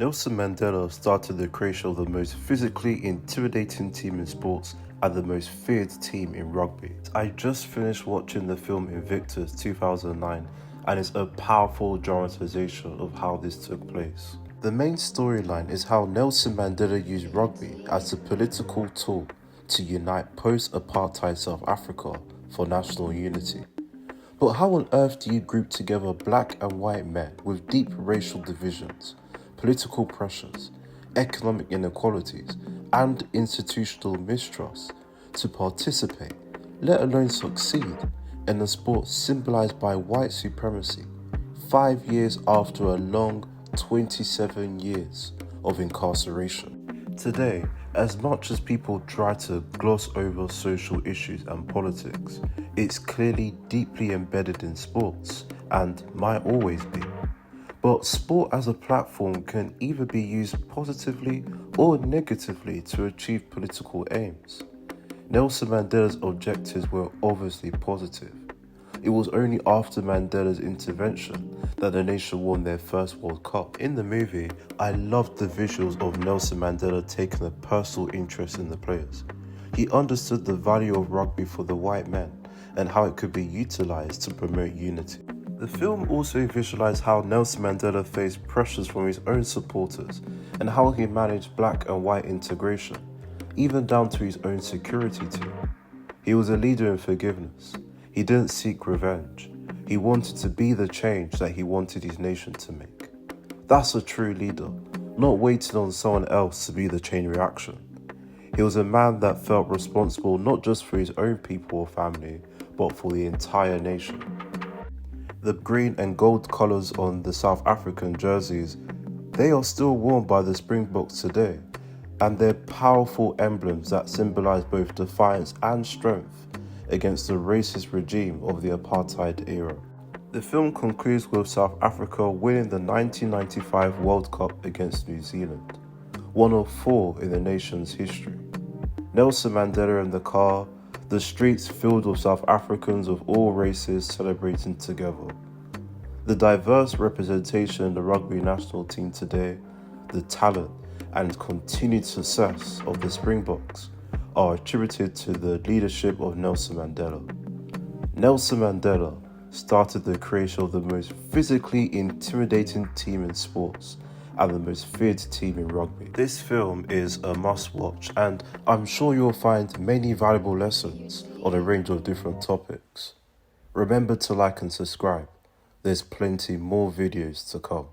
Nelson Mandela started the creation of the most physically intimidating team in sports and the most feared team in rugby. I just finished watching the film Invictus 2009 and it's a powerful dramatization of how this took place. The main storyline is how Nelson Mandela used rugby as a political tool to unite post-Apartheid South Africa for national unity. But how on earth do you group together black and white men with deep racial divisions, political pressures, economic inequalities, and institutional mistrust to participate, let alone succeed, in a sport symbolized by white supremacy 5 years after a long 27 years of incarceration? Today, as much as people try to gloss over social issues and politics, it's clearly deeply embedded in sports and might always be. But sport as a platform can either be used positively or negatively to achieve political aims. Nelson Mandela's objectives were obviously positive. It was only after Mandela's intervention that the nation won their first World Cup. In the movie, I loved the visuals of Nelson Mandela taking a personal interest in the players. He understood the value of rugby for the white men and how it could be utilised to promote unity. The film also visualised how Nelson Mandela faced pressures from his own supporters and how he managed black and white integration, even down to his own security team. He was a leader in forgiveness. He didn't seek revenge. He wanted to be the change that he wanted his nation to make. That's a true leader, not waiting on someone else to be the chain reaction. He was a man that felt responsible not just for his own people or family, but for the entire nation. The green and gold colours on the South African jerseys, they are still worn by the Springboks today, and they're powerful emblems that symbolise both defiance and strength against the racist regime of the apartheid era. The film concludes with South Africa winning the 1995 World Cup against New Zealand, one of 4 in the nation's history. Nelson Mandela in the car, the streets filled with South Africans of all races celebrating together. The diverse representation in the rugby national team today, the talent and continued success of the Springboks are attributed to the leadership of Nelson Mandela. Nelson Mandela started the creation of the most physically intimidating team in sports and the most feared team in rugby. This film is a must-watch and I'm sure you'll find many valuable lessons on a range of different topics. Remember to like and subscribe. There's plenty more videos to come.